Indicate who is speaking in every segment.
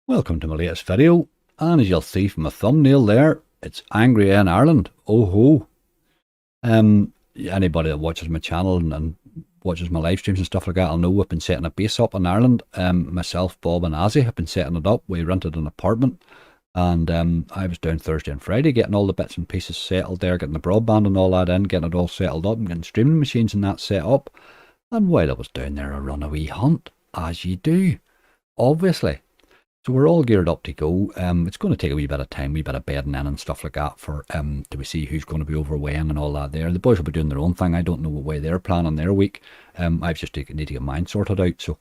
Speaker 1: Welcome to my latest video, and as you'll see from the thumbnail there, it's Angry in Ireland. Oh ho! Anybody that watches my channel and watches my live streams and stuff like that, I'll know we've been setting a base up in Ireland. Myself, Bob and Azzy have been setting it up. We rented an apartment, and I was down Thursday and Friday getting all the bits and pieces settled there, getting the broadband and all that in, getting it all settled up, and getting streaming machines and that set up. And while I was down there, I run a wee hunt, as you do, obviously. So we're all geared up to go. It's going to take a wee bit of time, wee bit of bedding in and stuff like that for do we see who's going to be over when and all that there. The boys will be doing their own thing. I don't know what way they're planning their week. I've just need to get mine sorted out. So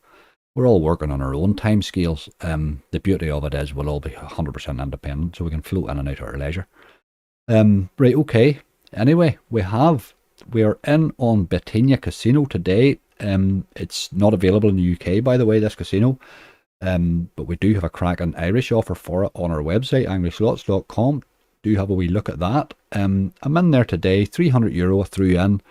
Speaker 1: we're all working on our own time scales. The beauty of it is we'll all be 100% independent, so we can float in and out at our leisure. Right, okay. Anyway, we are in on Betinia Casino today. It's not available in the UK, by the way, this casino. But we do have a cracking Irish offer for it on our website, angryslots.com. Do have a wee look at that. I'm in there today, €300 through in,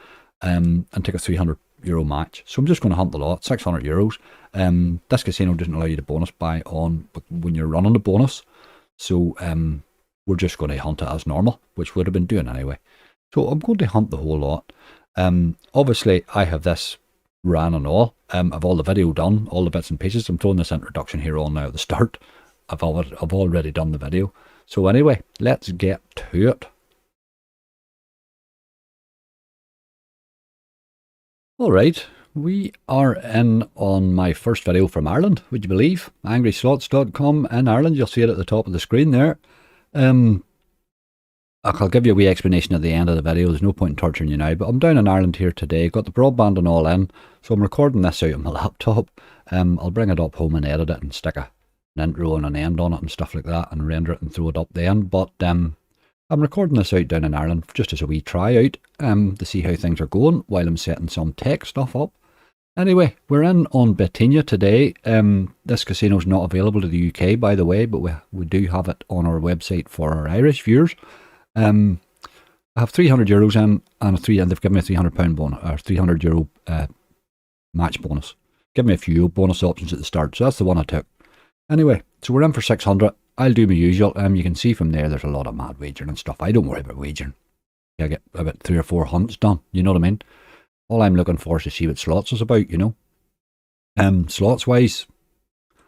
Speaker 1: and take a €300 match. So I'm just going to hunt the lot, €600. This casino doesn't allow you to bonus buy on when you're running the bonus. So we're just going to hunt it as normal, which would have been doing anyway. So I'm going to hunt the whole lot. Obviously, I have this ran and all. I've all the video done, all the bits and pieces. I'm throwing this introduction here on now at the start. I've already done the video. So anyway, let's get to it. Alright, we are in on my first video from Ireland, would you believe? angryslots.com in Ireland, you'll see it at the top of the screen there. I'll give you a wee explanation at the end of the video. There's no point in torturing you now, but I'm down in Ireland here today. Got the broadband and all in, so I'm recording this out on my laptop. I'll bring it up home and edit it and stick an intro and an end on it and stuff like that and render it and throw it up then. But I'm recording this out down in Ireland just as a wee try out to see how things are going while I'm setting some tech stuff up. Anyway, we're in on Betinia today. This casino is not available to the UK, by the way, but we do have it on our website for our Irish viewers. I have €300 in, and they've given me a £300 bonus, or €300 match bonus. Give me a few bonus options at the start, so that's the one I took. Anyway, so we're in for 600. I'll do my usual. You can see from there, there's a lot of mad wagering and stuff. I don't worry about wagering. I get about 3 or 4 hunts done. You know what I mean? All I'm looking for is to see what slots is about. You know. Slots wise,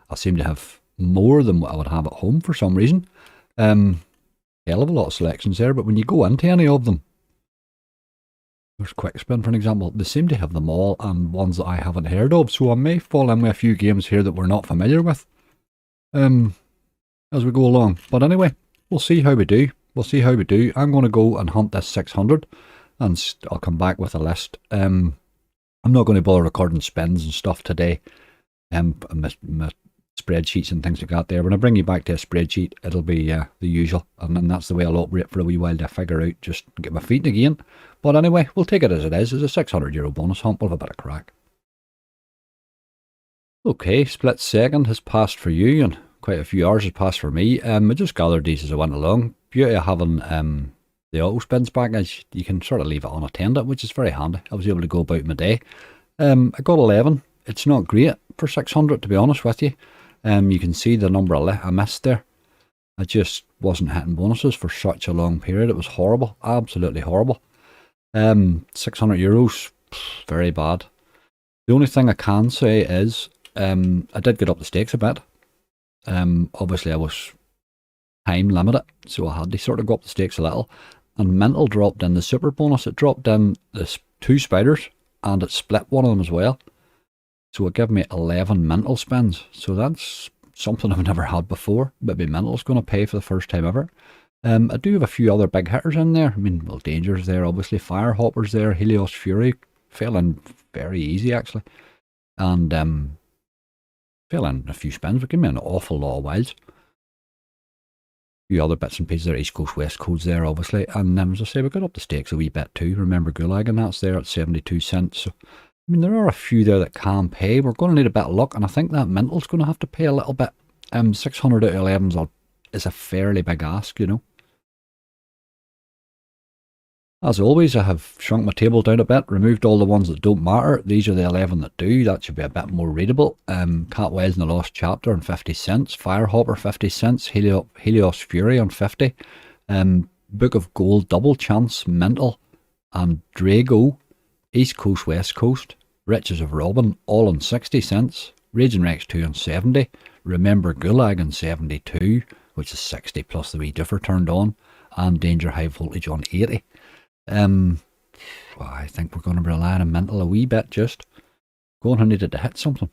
Speaker 1: I seem to have more than what I would have at home for some reason. Hell of a lot of selections there, but when you go into any of them, there's Quick Spin for an example, they seem to have them all and ones that I haven't heard of, so I may fall in with a few games here that we're not familiar with as we go along. But anyway, we'll see how we do. I'm going to go and hunt this 600 and I'll come back with a list. I'm not going to bother recording spins and stuff today. My spreadsheets and things like that there. When I bring you back to a spreadsheet, it'll be the usual, and then that's the way I'll operate for a wee while to figure out, just get my feet again. But anyway, we'll take it as it is. It's a €600 bonus hunt. We'll have a bit of crack. Okay, split second has passed for you, and quite a few hours has passed for me. I just gathered these as I went along. Beauty of having the auto spins back is you can sort of leave it unattended, which is very handy. I was able to go about my day. I got 11. It's not great for 600, to be honest with you. You can see the number I missed there. I just wasn't hitting bonuses for such a long period. It was horrible, absolutely horrible. €600, very bad. The only thing I can say is I did get up the stakes a bit. Obviously I was time limited, so I had to sort of go up the stakes a little. And mental dropped in the super bonus. It dropped in the 2 spiders and it split one of them as well. So it gave me 11 mental spins. So that's something I've never had before. Maybe mental's going to pay for the first time ever. I do have a few other big hitters in there. I mean, well, Danger's there, obviously. Firehopper's there. Helios Fury fell in very easy, actually. And fell in a few spins, but gave me an awful lot of wilds. A few other bits and pieces there. East Coast, West Coast there, obviously. And as I say, we got up the stakes a wee bit too. Remember Gulag, and that's there at 72 cents. So I mean, there are a few there that can pay. We're going to need a bit of luck, and I think that mental's going to have to pay a little bit. 600 out of 11 is a fairly big ask, you know. As always, I have shrunk my table down a bit, removed all the ones that don't matter. These are the 11 that do. That should be a bit more readable. Cartwheel's in the Lost Chapter on 50 cents. Firehopper 50 cents. Helios Fury on 50. Book of Gold Double Chance Mental and Drago East Coast West Coast. Riches of Robin all on 60 cents. Raging Rex 2 on 70. Remember Gulag on 72, which is 60 plus the wee differ turned on. And Danger High Voltage on 80. I think we're going to rely on a mental a wee bit just. Going to need it to hit something.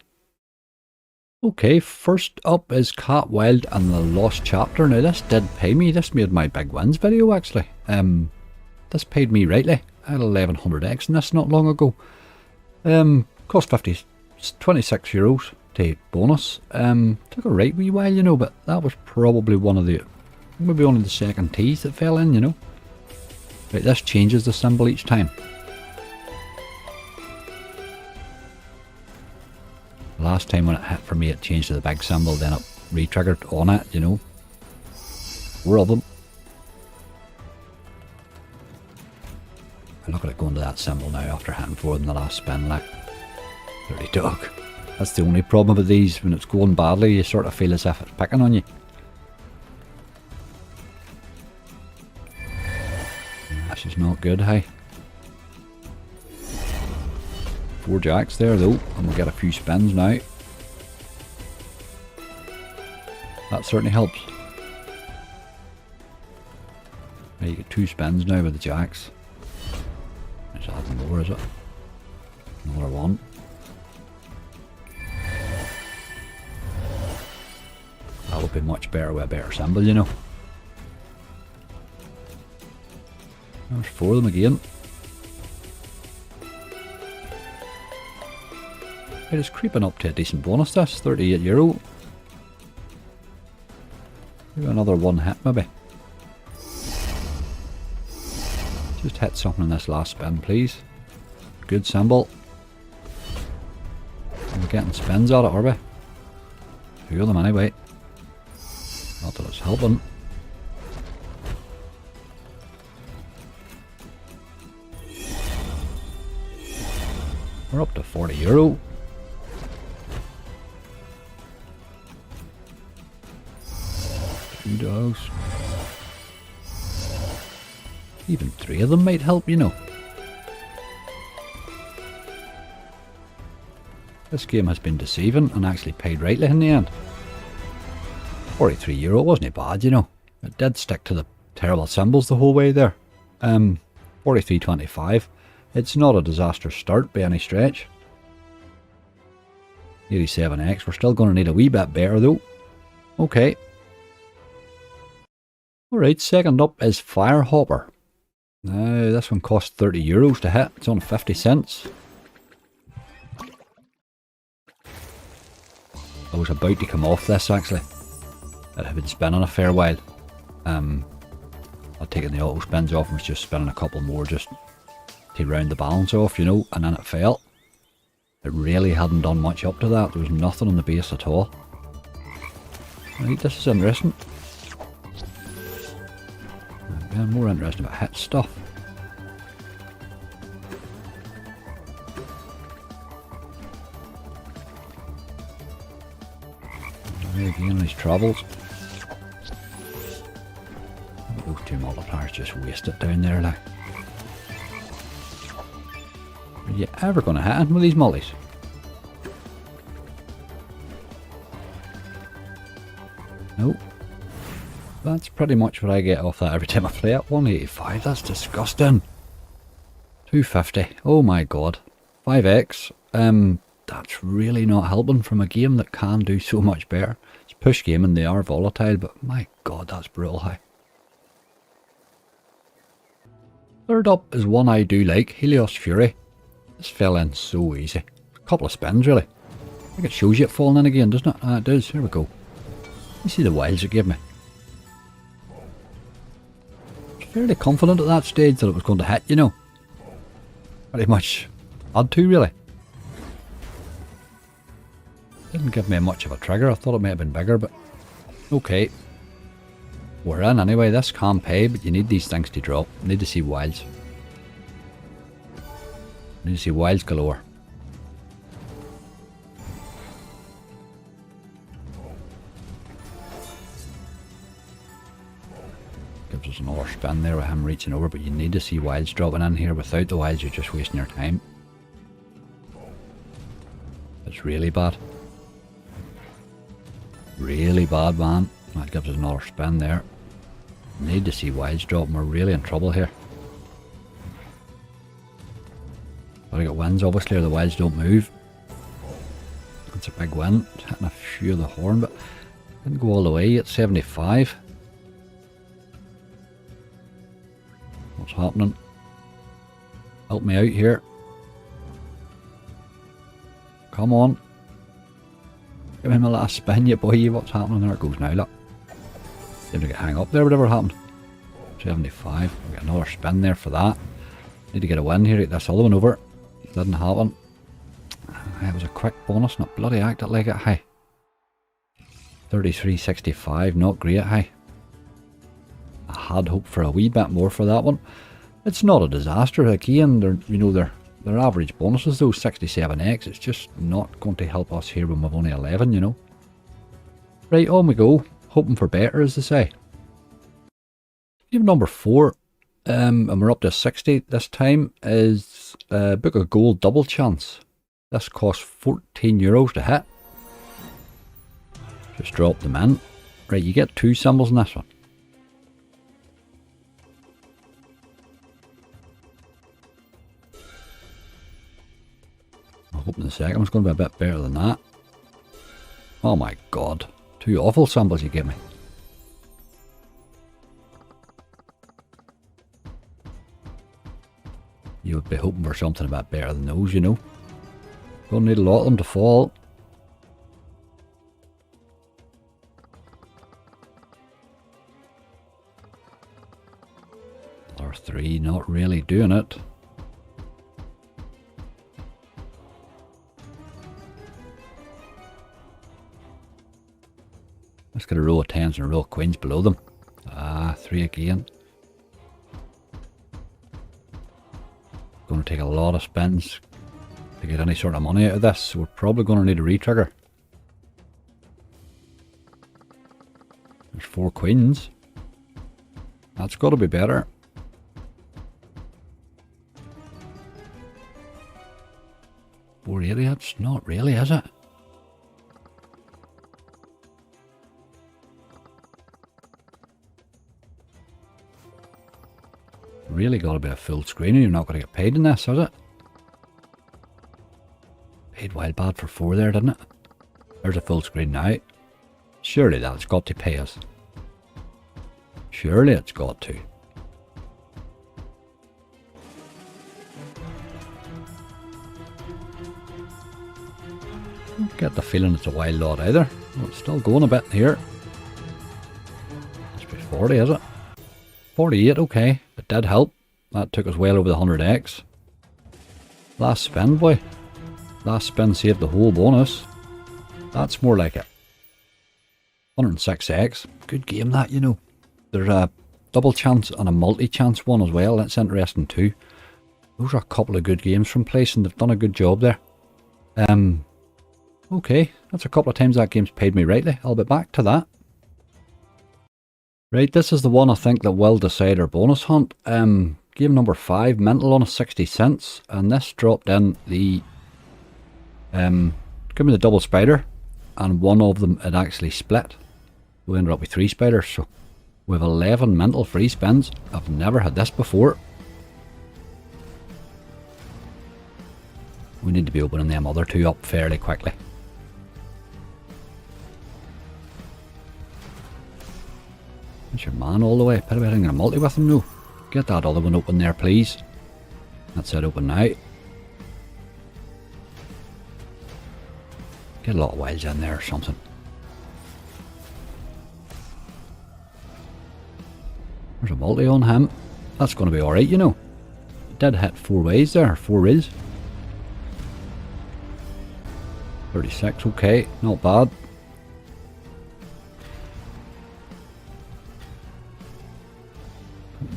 Speaker 1: Okay, first up is Cartwheel and the Lost Chapter. Now this did pay me. This made my big wins video actually. This paid me rightly. I had 1100x in this not long ago. Cost 26 euros to bonus. Took a right wee while, you know, but that was probably one of the, maybe only the second teas that fell in, you know. Right, this changes the symbol each time. Last time when it hit for me it changed to the big symbol, then it re-triggered on it, you know. 4 of them. I'm not going to go into that symbol now after hitting 4 in the last spin, like. Dirty dog. That's the only problem with these, when it's going badly you sort of feel as if it's picking on you. This is not good, hey. 4 jacks there though, and we'll get a few spins now. That certainly helps. Now you get 2 spins now with the jacks. There's nothing more, is it? Another one. That would be much better with a better symbol, you know. There's 4 of them again. It is creeping up to a decent bonus this, 38 euro. Do another one hit maybe. Just hit something in this last spin please. Good symbol. We're getting spins out of it, are we? 2 of them anyway. Not that it's helping. We're up to 40 euro. Dogs. Even 3 of them might help, you know. This game has been deceiving and actually paid rightly in the end. 43 euro wasn't bad, you know. It did stick to the terrible symbols the whole way there. 43.25. It's not a disastrous start by any stretch. 87x. We're still going to need a wee bit better though. Okay. Alright, second up is Firehopper. Now, this one costs 30 euros to hit. It's on 50 cents. I was about to come off this actually. It had been spinning a fair while. I'd taken the auto spins off and was just spinning a couple more just to round the balance off, you know, and then it fell. It really hadn't done much up to that. There was nothing on the base at all. Right, this is interesting. I'm more interested about hit stuff. There again, these travels. Those 2 multipliers just wasted down there, like. Are you ever going to hit it with these multis? Nope. That's pretty much what I get off that every time I play it. 185, that's disgusting. 250, oh my god. 5x, that's really not helping from a game that can do so much better. It's push game and they are volatile, but my god, that's brutal high. Third up is one I do like, Helios Fury. This fell in so easy. A couple of spins really. I think it shows you it falling in again, doesn't it? Ah, it does, here we go. You see the wilds it gave me. Fairly confident at that stage that it was going to hit, you know. Pretty much had to, really. Didn't give me much of a trigger. I thought it might have been bigger, but okay. We're in anyway. This can pay, but you need these things to drop. You need to see wilds. Need to see wilds galore. Gives us another spin there with him reaching over, but you need to see wilds dropping in here. Without the wilds, you're just wasting your time. It's really bad. Really bad, man. That gives us another spin there. Need to see wilds dropping. We're really in trouble here. Gotta get wins, obviously, or the wilds don't move. That's a big win. Hitting a few of the horn, but didn't go all the way at 75. What's happening? Help me out here. Come on. Give him a last spin, you boy. What's happening? There it goes now, look. Seemed to get hang up there, whatever happened. 75. We got another spin there for that. Need to get a win here, get this other one over. Didn't happen. It was a quick bonus, not bloody acted like it, hey. 33.65, not great, hey. I had hoped for a wee bit more for that one. It's not a disaster, again, they're average bonuses though, 67x. It's just not going to help us here when we've only 11, you know. Right, on we go. Hoping for better, as they say. Game number 4. And we're up to 60 this time, is Book of Gold Double Chance. This costs €14 to hit. Just drop them in. Right, you get 2 symbols in this one. I'm hoping the second one's going to be a bit better than that. Oh my god. 2 awful symbols you give me. You would be hoping for something a bit better than those, you know. Gonna need a lot of them to fall. R3, not really doing it. Let's get a row of 10s and a row of queens below them. Ah, 3 again. Going to take a lot of spins to get any sort of money out of this, so we're probably going to need a retrigger. There's 4 queens. That's got to be better. $480, that's not really, is it? Really got to be a full screen and you're not going to get paid in this, is it? Paid wild bad for 4 there, didn't it? There's a full screen now. Surely that's got to pay us. Surely it's got to. Don't get the feeling it's a wild lot either. Well, it's still going a bit here. Must be 40, is it? 48, okay. It did help. That took us well over the 100x. Last spin, boy. Last spin saved the whole bonus. That's more like it. 106x. Good game that, you know. There's a double chance and a multi-chance one as well. That's interesting too. Those are a couple of good games from place and they've done a good job there. Okay. That's a couple of times that game's paid me rightly. I'll be back to that. Right, this is the one I think that will decide our bonus hunt. Game number 5, mental on a 60 cents, and this dropped in the give me the double spider, and one of them had actually split. We ended up with 3 spiders, so we have 11 mental free spins. I've never had this before. We need to be opening them other 2 up fairly quickly. That's your man all the way. Put a bit in a multi with him now. Get that other one open there, please. That's it, open now. Get a lot of wilds in there or something. There's a multi on him. That's going to be alright, you know. It did hit 4 ways there, 4 reels. 36, okay, not bad.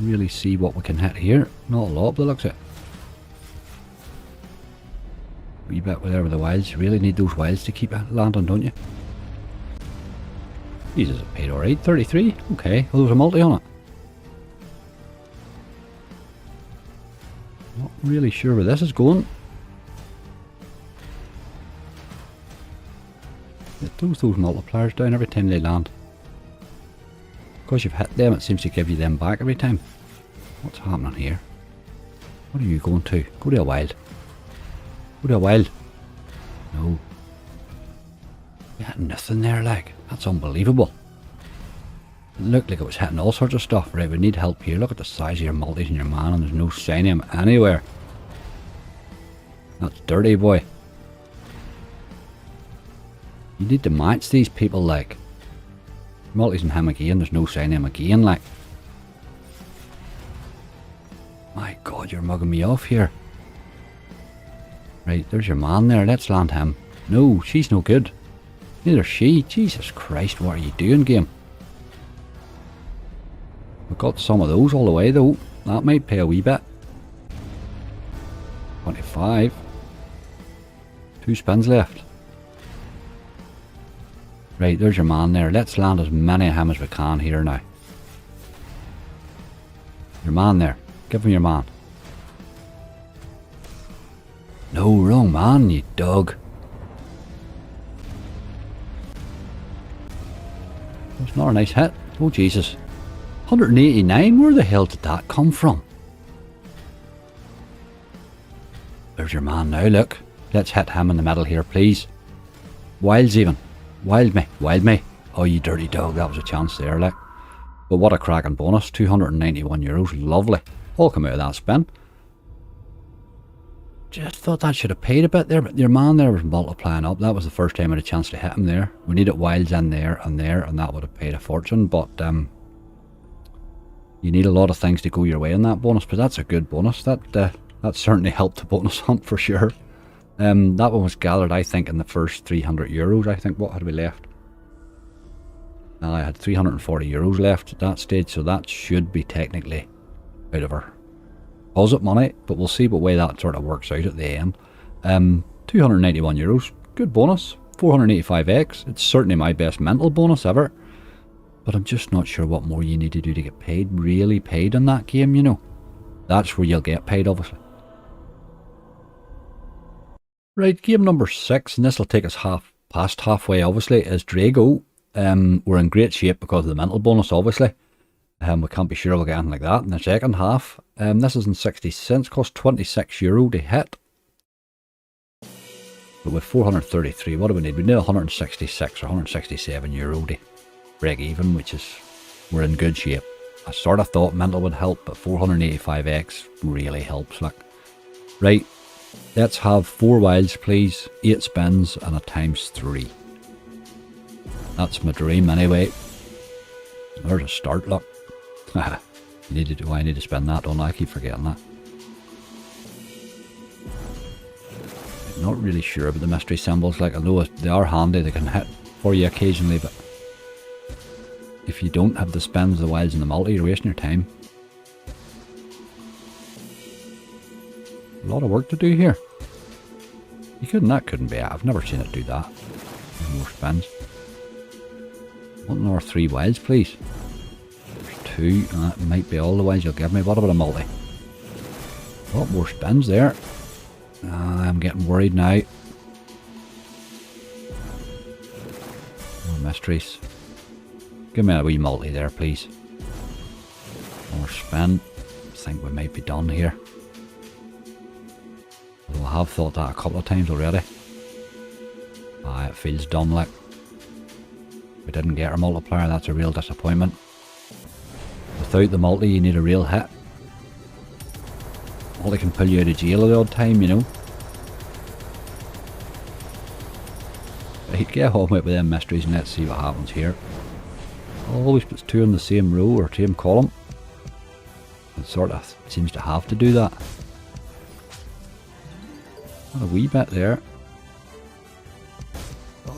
Speaker 1: Really see what we can hit here. Not a lot, but looks it. Wee bit there with the wilds. You really need those wilds to keep landing, don't you? Jesus, it paid alright. 33. Okay. Well, there was a multi on it. Not really sure where this is going. It throws those multipliers down every time they land. Because you've hit them, it seems to give you them back every time. What's happening here? What are you going to? Go to a wild. Go to a wild. No. You had nothing there, like. That's unbelievable. It looked like it was hitting all sorts of stuff. Right, we need help here. Look at the size of your multis and your man, and there's no sign of him anywhere. That's dirty, boy. You need to match these people, like. Multis and him again, there's no sign of him again, like. My God, you're mugging me off here. Right, there's your man there. Let's land him. No, she's no good. Neither she. Jesus Christ, what are you doing, game? We've got some of those all the way, though. That might pay a wee bit. 25. 2 spins left. Right, there's your man there. Let's land as many of him as we can here now. Your man there. Give him your man. No, wrong man, you dog. That's not a nice hit. Oh, Jesus. 189? Where the hell did that come from? There's your man now, look. Let's hit him in the middle here, please. Wilds even. Wild me. Wild me. Oh, you dirty dog. That was a chance there, like. But what a cracking bonus. €291. Lovely. All come out of that spin. Just thought that should have paid a bit there, but your man there was multiplying up. That was the first time I had a chance to hit him there. We needed wilds in there, and that would have paid a fortune, but you need a lot of things to go your way in that bonus, but that's a good bonus. That certainly helped the bonus hunt for sure. That one was gathered, I think, in the first €300. I think. What had we left? I had €340 left at that stage, so that should be technically out of our deposit money, but we'll see what way that sort of works out at the end. €291. Good bonus. 485x. It's certainly my best mental bonus ever. But I'm just not sure what more you need to do to get paid. Really paid in that game, you know. That's where you'll get paid, obviously. Right, game number 6, and this will take us past halfway, obviously, is Drago. We're in great shape because of the mental bonus, obviously. We can't be sure we'll get anything like that in the second half. This is in 60 cents, cost €26 to hit. But with 433, what do we need? We need 166 or €167 to break even, which is, we're in good shape. I sort of thought mental would help, but 485x really helps. Like, right, let's have 4 wilds, please, 8 spins, and a ×3. That's my dream, anyway. There's a start, look. I need to spend that, don't I? I keep forgetting that. I'm not really sure about the mystery symbols. Like, I know they are handy, they can hit for you occasionally, but if you don't have the spins, the wilds, and the multi, you're wasting your time. A lot of work to do here. That couldn't be it. I've never seen it do that. More spins. Want another 3 wilds, please. There's 2, and that might be all the wilds you'll give me. What about a multi? A lot more spins there. I'm getting worried now. More mysteries. Give me a wee multi there, please. More spin. I think we might be done here. Although I have thought that a couple of times already. It feels done, like. We didn't get our multiplier, that's a real disappointment. Without the multi, you need a real hit. Multi can pull you out of jail at the odd time, you know. Right, get on with them mysteries and let's see what happens here. Always puts 2 in the same row or same column. It sort of seems to have to do that. Not a wee bit there.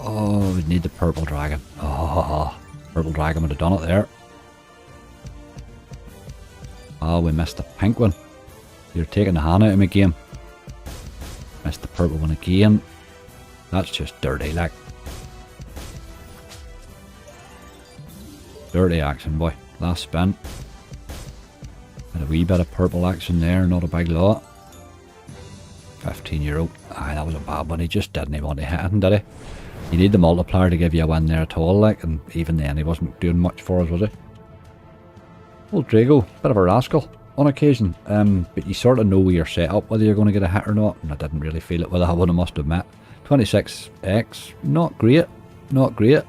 Speaker 1: Oh, we need the purple dragon. Oh, purple dragon would have done it there. Oh, we missed the pink one. You're taking the hand out of my game. Missed the purple one again. That's just dirty, like. Dirty action, boy. Last spin. Had a wee bit of purple action there, not a big lot. €15. Aye, that was a bad one. He just didn't want to hit him, did he? You need the multiplier to give you a win there at all, like, and even then he wasn't doing much for us, was he? Old Drago, bit of a rascal on occasion, but you sort of know where you're set up, whether you're going to get a hit or not, and I didn't really feel it with that one, I must admit. 26x, not great, not great.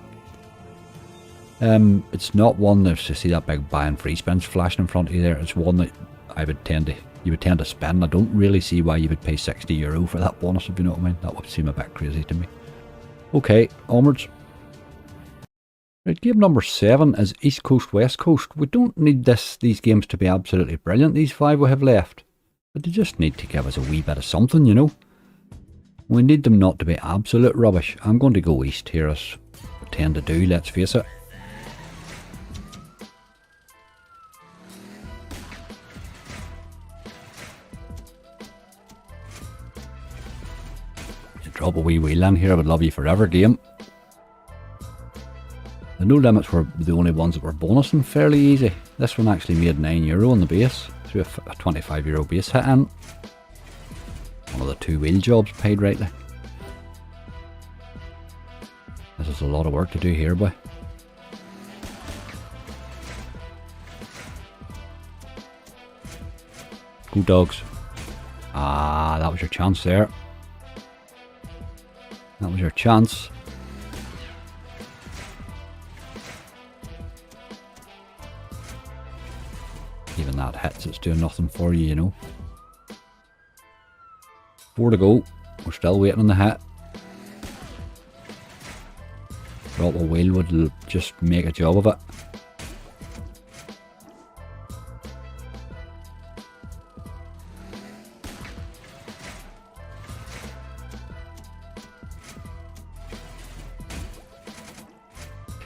Speaker 1: It's not one that's to see that big buy and free spins flashing in front of you there. It's one that you would tend to spend. I don't really see why you would pay €60 for that bonus, if you know what I mean. That would seem a bit crazy to me. Okay, onwards. Right, game number 7 is East Coast, West Coast. We don't need these games to be absolutely brilliant, these 5 we have left. But they just need to give us a wee bit of something, you know. We need them not to be absolute rubbish. I'm going to go East here, as we tend to do, let's face it. Drop a wee wheel in here, I would love you forever game. The no limits were the only ones that were bonusing fairly easy. This one actually made €9 on the base, through a €25 base hit in. One of the 2 wheel jobs paid rightly. This is a lot of work to do here, boy. Go dogs. Ah, that was your chance there. That was your chance. Even that hits, it's doing nothing for you, you know. 4 to go. We're still waiting on the hit. Drop a wheel would just make a job of it.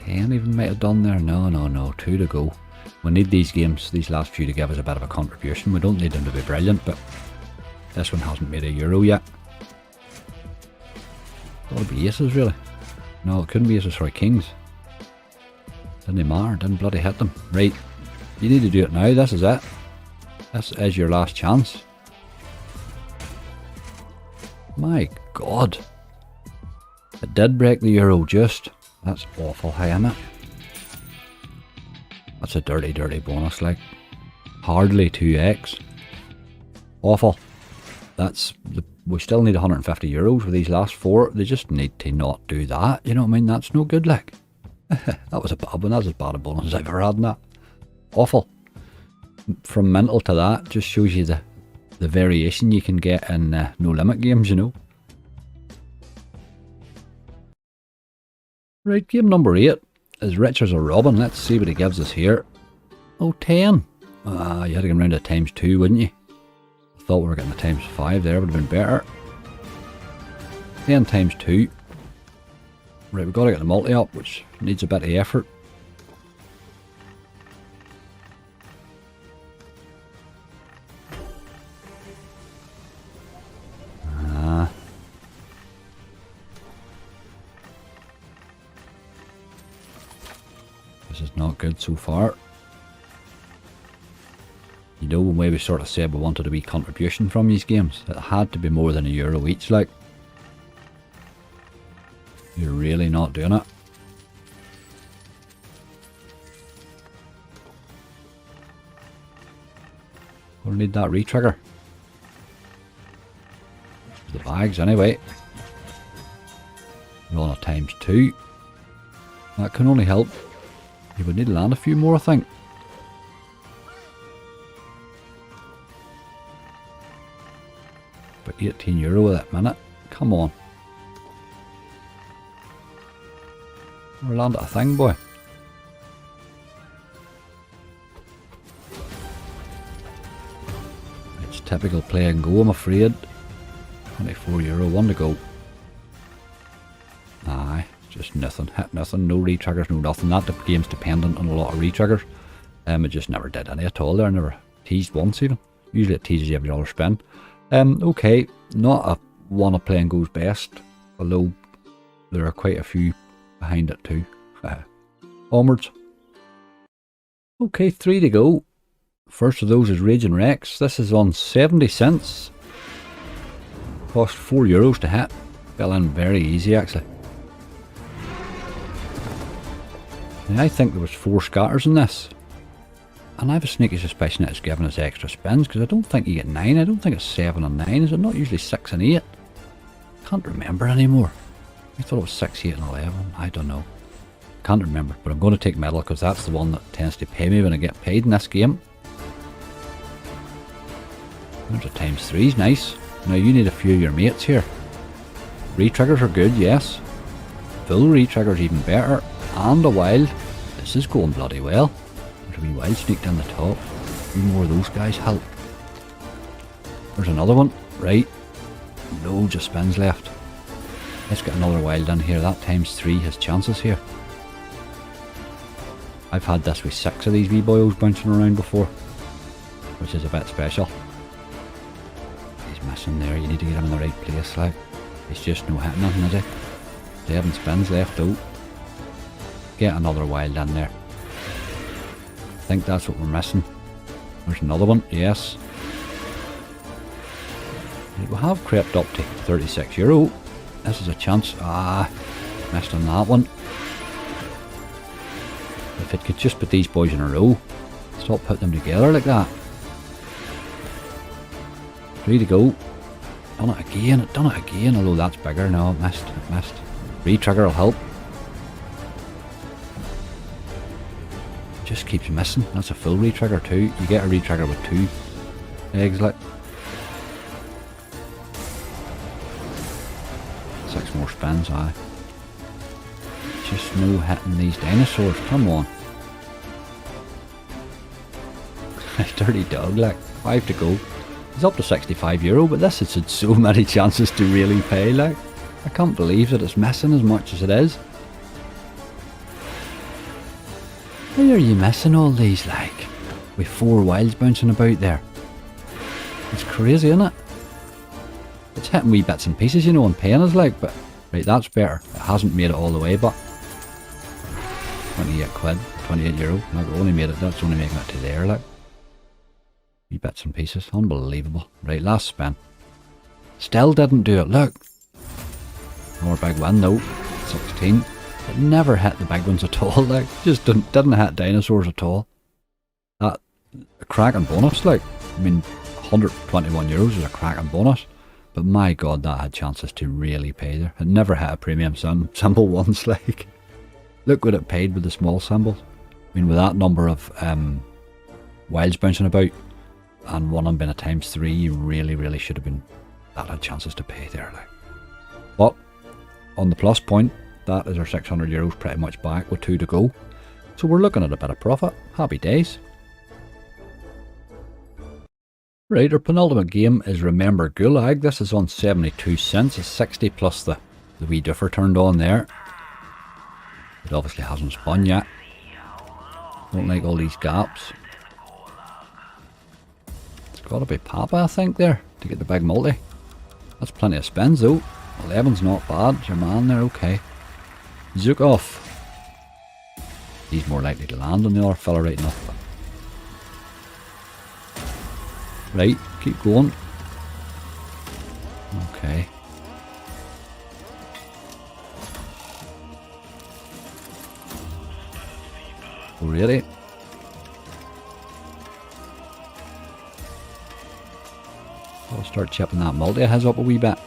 Speaker 1: Even might have done there. No, 2 to go. We need these games, these last few, to give us a bit of a contribution. We don't need them to be brilliant, but this one hasn't made €1 yet. Got to be aces, really. No, it couldn't be aces, sorry, kings. Didn't matter, didn't bloody hit them. Right, you need to do it now, this is it. This is your last chance. My God. It did break the euro just. That's awful high, isn't it? That's a dirty, dirty bonus, like. Hardly 2x. Awful. We still need €150 for these last 4. They just need to not do that. You know what I mean? That's no good, like. That was a bad one. That's as bad a bonus as I've ever had in that. Awful. From mental to that, just shows you the variation you can get in no limit games, you know. Right, game number 8 is Rich as a Robin. Let's see what he gives us here. Oh, 10. You had to come round to ×2, wouldn't you? I thought we were getting the ×5 there, would have been better. 10 ×2. Right, we've got to get the multi up, which needs a bit of effort. This is not good so far. You know, when we sort of said we wanted a wee contribution from these games, it had to be more than €1 each, like. You're really not doing it. We'll need that retrigger. The bags anyway. We're on a ×2. That can only help. You would need to land a few more, I think. But €18 at that minute. Come on. We'll land a thing, boy. It's typical play and go, I'm afraid. €24, 1 to go. Aye, just nothing, hit nothing, no retriggers, no nothing. That game's dependent on a lot of retriggers. It just never did any at all there, never teased once even. Usually it teases you every other spin. Okay, not a one of playing goes best, although there are quite a few behind it too. Onwards. Okay, 3 to go. First of those is Raging Rex. This is on 70 cents. Cost €4 to hit. Fell in very easy actually. Now, I think there was 4 scatters in this. And I have a sneaky suspicion that it's giving us extra spins, because I don't think you get 9. I don't think it's 7 and 9. Is it not usually 6 and 8? Can't remember anymore. I thought it was 6, 8 and 11. I don't know. Can't remember, but I'm going to take metal because that's the one that tends to pay me when I get paid in this game. There's a ×3s, nice. Now you need a few of your mates here. Re-triggers are good, yes. Full re-triggers even better. And a Wilde. This is going bloody well. There's a wee Wilde sneaked in the top. A few more of those guys help. There's another one. Right. Loads of spins left. Let's get another Wilde in here. That ×3 has chances here. I've had this with 6 of these wee boyos bouncing around before, which is a bit special. He's missing there. You need to get him in the right place, like. He's just no hitting nothing, is he? 7 spins left out. Get another Wilde in there. I think that's what we're missing. There's another one, yes. We have crept up to €36. This is a chance. Ah, missed on that one. If it could just put these boys in a row. Stop putting them together like that. 3 to go. Done it again, although that's bigger. No, it missed. Re-trigger will help. Just keeps missing. That's a full re-trigger too. You get a re-trigger with 2 eggs, like. 6 more spins, aye. Just no hitting these dinosaurs, come on. Dirty dog, like. 5 to go. He's up to €65, but this has had so many chances to really pay, like. I can't believe that it's missing as much as it is. Why are you missing all these, like? With 4 Wildes bouncing about there. It's crazy, isn't it? It's hitting wee bits and pieces, you know, and paying us, like, but... Right, that's better. It hasn't made it all the way, but... 28 quid, €28. Like, only made it, that's only making it to there, like. Wee bits and pieces, unbelievable. Right, last spin. Still didn't do it, look. More big win though, 16. It never hit the big ones at all, like, just didn't hit dinosaurs at all. That, a cracking bonus, like, I mean, €121 is a cracking bonus, but my god, that had chances to really pay there. It never hit a premium symbol once, like, look what it paid with the small symbols. I mean, with that number of Wildes bouncing about, and one of them being a ×3, you really should have been, that had chances to pay there, like. But, on the plus point, that is our €600 pretty much back with 2 to go. So we're looking at a bit of profit. Happy days. Right, our penultimate game is Remember Gulag. This is on 72 cents. It's 60 plus the wee differ turned on there. It obviously hasn't spun yet. Don't like all these gaps. It's got to be Papa, I think, there, to get the big multi. That's plenty of spins though. 11's not bad. It's your man there, okay. Zook off. He's more likely to land than the other fella right enough. Right, keep going. Okay. Oh, really? I'll start chipping that multi of his up a wee bit.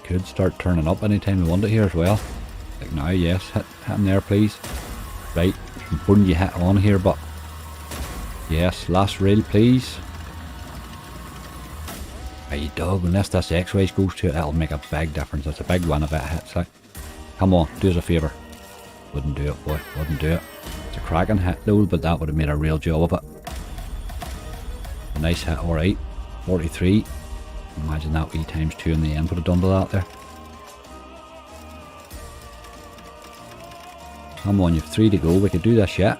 Speaker 1: Could start turning up anytime we want it here as well. Like now, yes, hit him there please. Right, it's important you hit on here, but yes, last reel please. Hey dog, unless this X-Ways goes to it, that'll make a big difference. It's a big win if it hits, like. Come on, do us a favour. Wouldn't do it, boy, wouldn't do it. It's a cracking hit though, but that would have made a real job of it. A nice hit, alright. 43. Imagine that wee times 2 in the end would have done to that there. Come on, you've 3 to go. We could do this yet.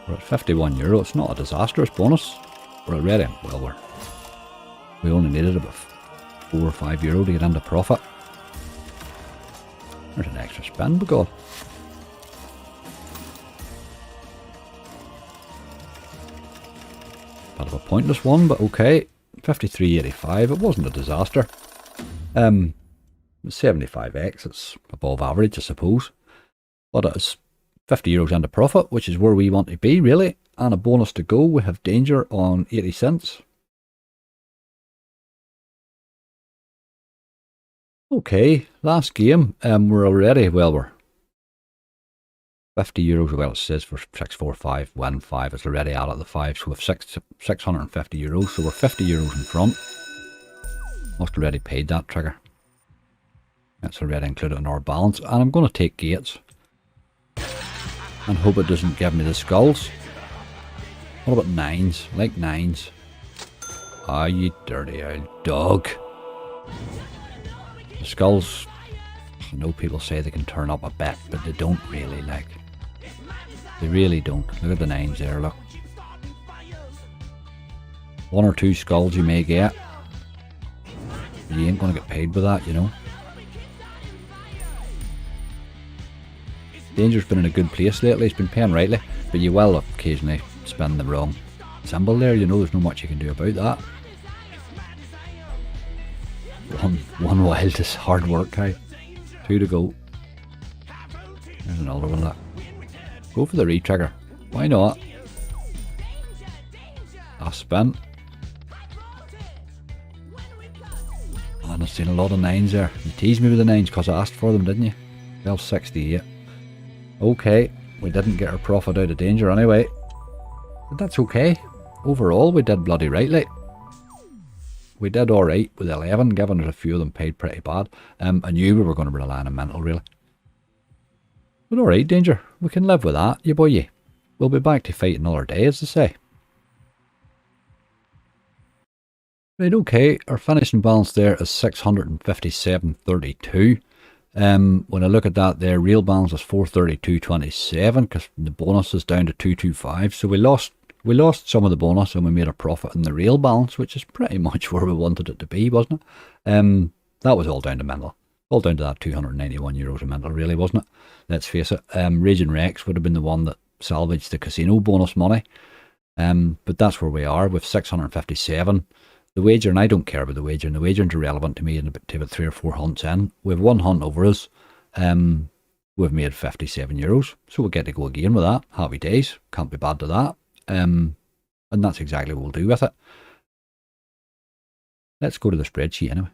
Speaker 1: We're at €51. It's not a disastrous bonus. We're already, well, we only needed about €4 or €5 to get into profit. There's an extra spin, by God. Bit of a pointless one, but okay. 53.85. It wasn't a disaster. 75x. It's above average, I suppose. But it's €50 into profit, which is where we want to be, really. And a bonus to go. We have danger on 80 cents. Okay, last game. We're already, well, we're €50. Well, it says for 6, 4, 5, win 5. It's already out at the 5, so we have €650. So we're €50 in front. Must have already paid that trigger. That's already included in our balance. And I'm going to take gates. And hope it doesn't give me the skulls. What about 9s? I like 9s. Ah, you dirty old dog. The skulls, I know people say they can turn up a bit, but they don't really, like. They really don't. Look at the 9s there, look. 1 or 2 skulls you may get. You ain't going to get paid with that, you know. Danger's been in a good place lately. He's been paying rightly, but you will occasionally spin the wrong symbol there. You know, there's not much you can do about that. One Wilde is hard work, hey. 2 to go. There's another one. Look. Go for the re-trigger. Why not? A spin. And I've seen a lot of 9s there. You teased me with the 9s because I asked for them, didn't you? 12.68. Okay, we didn't get our profit out of danger anyway. But that's okay. Overall, we did bloody right, like. We did alright with 11, given there's a few of them paid pretty bad. I knew we were going to rely on a mental, really. But alright, danger. We can live with that, you boy, ye. We'll be back to fight another day, as they say. Right, okay. Our finishing balance there is 657.32. When I look at that there, real balance is 432.27 because the bonus is down to 225. So we lost some of the bonus and we made a profit in the real balance, which is pretty much where we wanted it to be, wasn't it? That was all down to mental. All down to that €291 of mental, really, wasn't it? Let's face it. Raging Rex would have been the one that salvaged the casino bonus money. But that's where we are with 657. The wager, and I don't care about the wager, and the wagering's irrelevant to me in about 3 or 4 hunts in. We have 1 hunt over us. We've made €57, so we'll get to go again with that. Happy days. Can't be bad to that. And that's exactly what we'll do with it. Let's go to the spreadsheet anyway.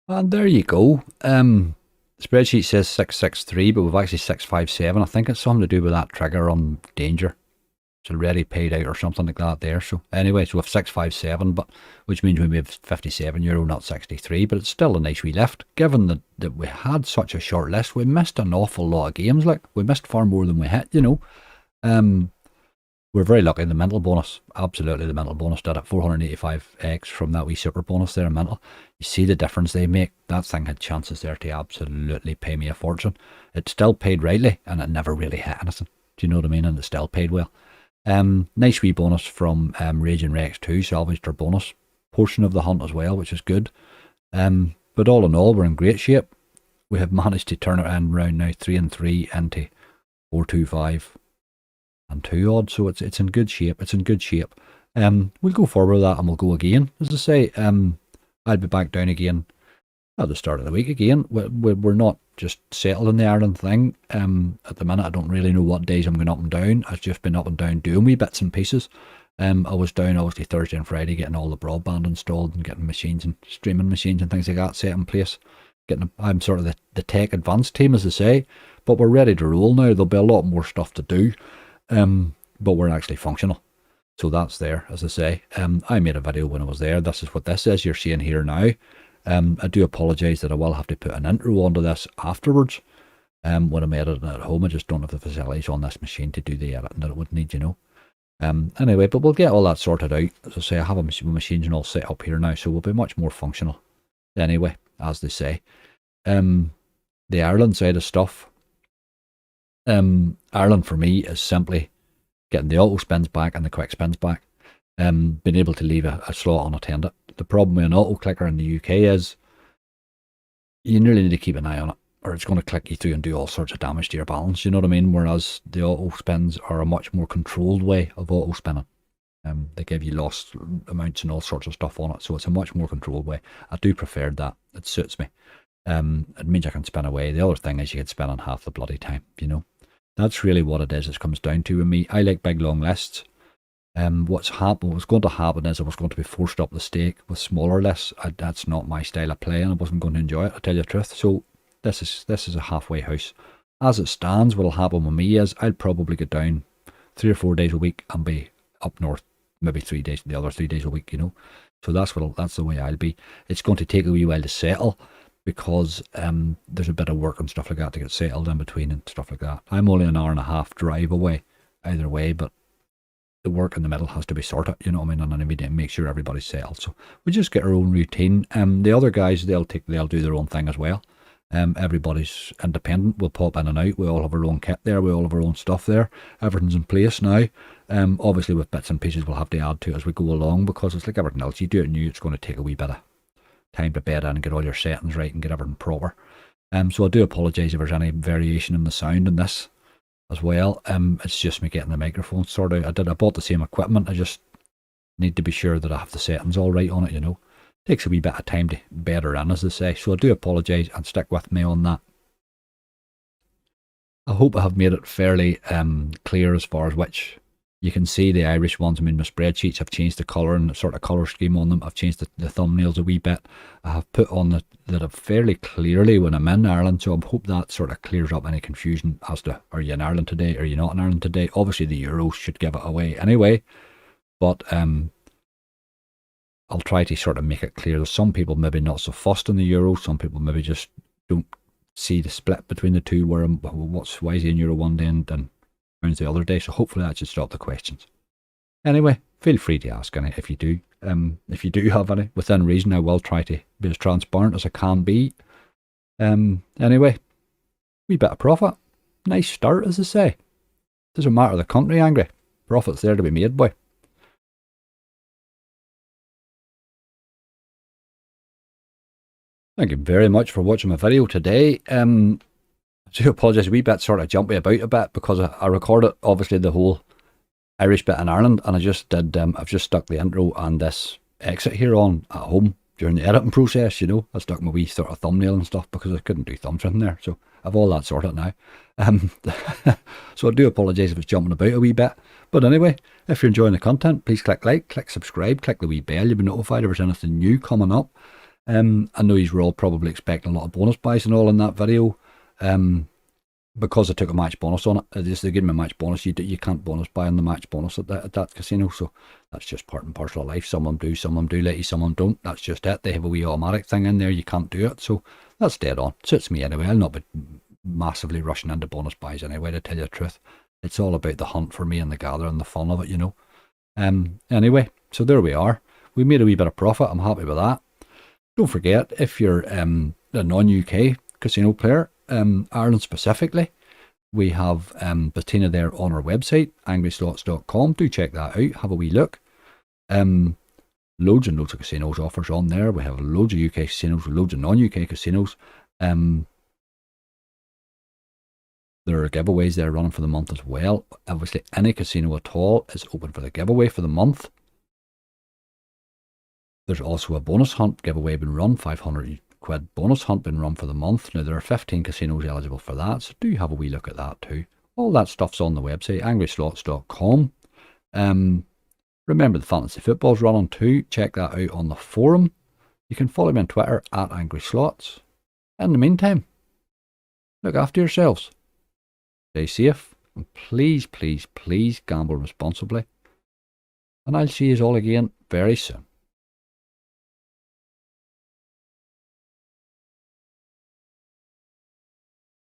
Speaker 1: And there you go. The spreadsheet says 663, but we've actually 657. I think it's something to do with that trigger on danger. It's already paid out or something like that there. So anyway, so we have 657, but which means we made €57, not 63. But it's still a nice wee lift, given that we had such a short list. We missed an awful lot of games. Like, we missed far more than we hit, you know. We're very lucky in the mental bonus. Absolutely, the mental bonus did it. 485x from that wee super bonus there in mental. You see the difference they make. That thing had chances there to absolutely pay me a fortune. It still paid rightly, and it never really hit anything. Do you know what I mean? And it still paid well. Nice wee bonus from Raging Rex 2, salvaged our bonus portion of the hunt as well, which is good. But all in all, we're in great shape. We have managed to turn it around now 3 and 3 into 4, 2, 5 and 2 odd. So it's in good shape. It's in good shape. We'll go forward with that and we'll go again. As I say, I'll be back down again at the start of the week again. We're not just settled in the Ireland thing. At the minute, I don't really know what days I'm going up and down. I've just been up and down doing wee bits and pieces. I was down obviously Thursday and Friday getting all the broadband installed and getting machines and streaming machines and things like that set in place. I'm sort of the tech advanced team, as they say, but we're ready to roll now. There'll be a lot more stuff to do, but we're actually functional. So that's there, as I say. I made a video when I was there. This is what this is you're seeing here now. I do apologise that I will have to put an intro onto this afterwards. When I'm editing at home, I just don't have the facilities on this machine to do the editing that it would need, you know. Anyway, but we'll get all that sorted out. As I say, I have a machines and all set up here now, so we'll be much more functional. Anyway, as they say, the Ireland side of stuff. Ireland for me is simply getting the auto spins back and the quick spins back. Being able to leave a slot unattended. The problem with an auto clicker in the UK is you nearly need to keep an eye on it, or it's going to click you through and do all sorts of damage to your balance, you know what I mean? Whereas the auto spins are a much more controlled way of auto spinning. They give you lost amounts and all sorts of stuff on it, so it's a much more controlled way. I do prefer that. It suits me. It means I can spin away. The other thing is you can spin on half the bloody time, you know. That's really what it is. It comes down to with me. I like big long lists. What's going to happen is I was going to be forced up the stake with smaller lists. That's not my style of play, and I wasn't going to enjoy it, to tell you the truth. So this is a halfway house. As it stands, what'll happen with me is I'll probably get down 3 or 4 days a week and be up north maybe 3 days, the other 3 days a week, you know. So that's the way I'll be. It's going to take a wee while to settle, because there's a bit of work and stuff like that to get settled in between and stuff like that. I'm only an hour and a half drive away either way, but the work in the middle has to be sorted, you know what I mean, and then we make sure everybody's settled. So we just get our own routine. The other guys, they'll do their own thing as well. Everybody's independent. We'll pop in and out. We all have our own kit there. We all have our own stuff there. Everything's in place now. Obviously with bits and pieces we'll have to add to it as we go along, because it's like everything else. You do it new, it's going to take a wee bit of time to bed in and get all your settings right and get everything proper. So I do apologise if there's any variation in the sound in this as well. It's just me getting the microphone sorted out. I bought the same equipment. I just need to be sure that I have the settings all right on it, you know. Takes a wee bit of time to bed her in, as they say. So I do apologise, and stick with me on that. I hope I have made it fairly clear as far as which. You can see the Irish ones. I mean, my spreadsheets have changed the colour and the sort of colour scheme on them. I've changed the thumbnails a wee bit. I have put on that fairly clearly when I'm in Ireland, so I hope that sort of clears up any confusion as to, are you in Ireland today, are you not in Ireland today? Obviously the Euros should give it away anyway, but I'll try to sort of make it clear. There's some people maybe not so fussed on the Euros, some people maybe just don't see the split between the two, where why is he in Euro one day and the other day, so hopefully that should stop the questions. Anyway, feel free to ask any if you do. If you do have any, within reason, I will try to be as transparent as I can be. Anyway, wee bit of profit. Nice start, as I say. Doesn't matter the country, angry. Profit's there to be made, boy. Thank you very much for watching my video today. I do apologise, a wee bit sort of jumpy about a bit, because I recorded obviously the whole Irish bit in Ireland, and I just did, I've just stuck the intro and this exit here on at home during the editing process, you know. I stuck my wee sort of thumbnail and stuff because I couldn't do thumbs in there, so I've all that sorted now. So I do apologise if it's jumping about a wee bit, but anyway, if you're enjoying the content, please click like, click subscribe, click the wee bell. You'll be notified if there's anything new coming up. I know you're all probably expecting a lot of bonus buys and all in that video. Because I took a match bonus on it. They give me a match bonus. You can't bonus buy on the match bonus at that casino, so that's just part and parcel of life. Some of them do let you, some of them don't. That's just it. They have a wee automatic thing in there. You can't do it, so that's dead on. Suits me anyway. I'll not be massively rushing into bonus buys anyway, to tell you the truth. It's all about the hunt for me and the gather and the fun of it, you know. Anyway, so there we are. We made a wee bit of profit. I'm happy with that. Don't forget, if you're a non-UK casino player, Ireland specifically, we have Betinia there on our website, angryslots.com. Do check that out, have a wee look. Loads and loads of casinos offers on there. We have loads of UK casinos, loads of non-UK casinos. There are giveaways there running for the month as well. Obviously any casino at all is open for the giveaway for the month. There's also a bonus hunt giveaway been run, 500 quid bonus hunt been run for the month. Now there are 15 casinos eligible for that, so do have a wee look at that too. All that stuff's on the website, angryslots.com. Remember the fantasy football's running too. Check that out on the forum. You can follow me on Twitter at angryslots. In the meantime, look after yourselves. Stay safe, and please, please, please gamble responsibly. And I'll see you all again very soon.